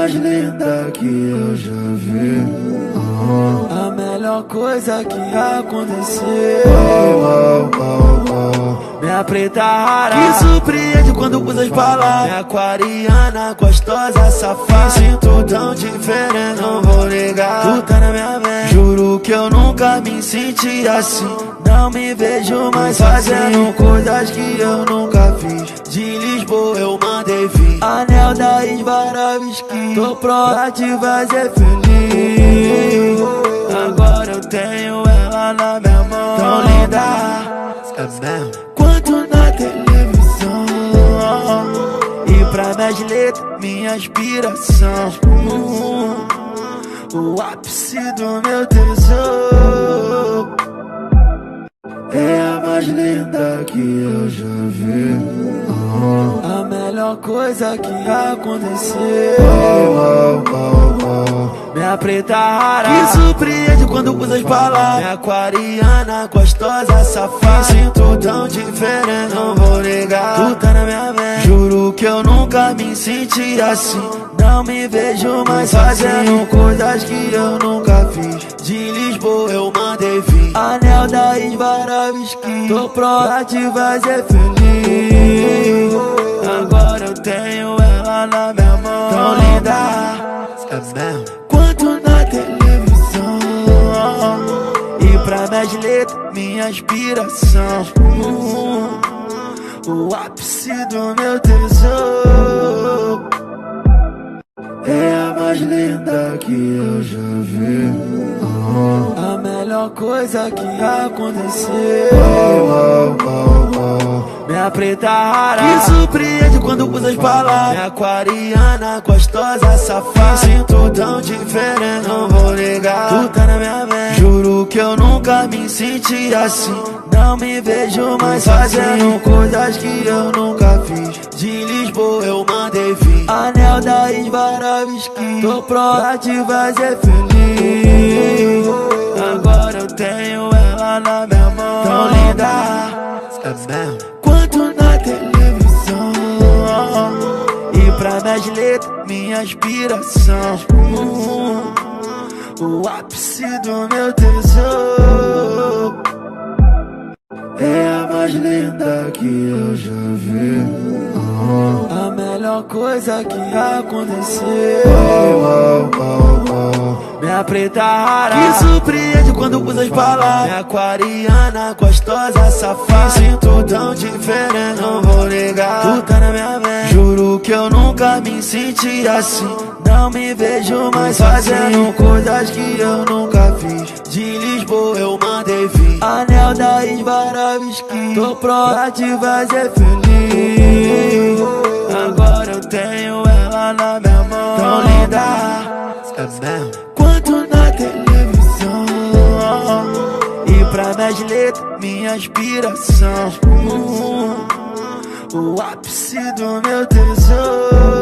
mais linda que eu já vi. A melhor coisa que aconteceu. Minha preta rara que surpreende quando usa as palavras. Minha aquariana gostosa, safada. Sinto tão diferente, não vou negar. Tu tá na minha mente. Juro que eu nunca me senti assim. Não me vejo mais fazendo coisas que eu nunca fiz. De Lisboa eu mandei vir anel da Svarovski. Tô pronto pra te fazer feliz. Agora eu tenho ela na minha mão. Tão linda, é mesmo, quanto na televisão. E pra minhas letras, minha inspiração. O ápice do meu tesouro. É a mais linda que eu já vi. A melhor coisa que aconteceu. Minha preta rara que surpreende quando usa as palavras. Minha aquariana gostosa, safada. Sinto tão diferente, não vou negar. Tu tá na minha mente. Juro que eu nunca me senti assim. Não me vejo mais fazendo coisas que eu nunca fiz. De Lisboa eu mandei vir anel da Svarovski. Tô pronto pra te fazer feliz. Agora eu tenho ela na minha mão. Tão linda, é mesmo, quanto na televisão. E pra minhas letras, minha inspiração. O ápice do meu tesouro. É a mais linda que eu já vi. A melhor coisa que aconteceu. Minha preta rara que surpreende quando usa as palavras. Minha aquariana gostosa, safada. Sinto tão diferente, não vou negar. Tu tá na minha mente. Juro que eu nunca me senti assim. Não me vejo mais fazendo coisas que eu nunca fiz. De Lisboa eu mandei vir anel da Svarovski. Tô pronto pra te fazer feliz. Agora eu tenho ela na minha mão. Tão linda, é mesmo, quanto na televisão. E pra minhas letras, minha inspiração. O ápice do meu tesouro. É a mais linda que eu já vi. A melhor coisa que aconteceu. Minha preta rara que surpreende quando usa as palavras. Minha aquariana gostosa, safada. Sinto tão diferente, não vou negar. Tu tá na minha mente. Juro que eu nunca me senti assim. Não me vejo mais fazendo coisas que eu nunca fiz. De Lisboa eu mandei vir anel da Svarovski. Tô pronto pra te fazer feliz. Agora eu tenho ela na minha mão. Tão linda, é mesmo, quanto na televisão. E pra minhas letras, minha inspiração. O ápice do meu tesouro.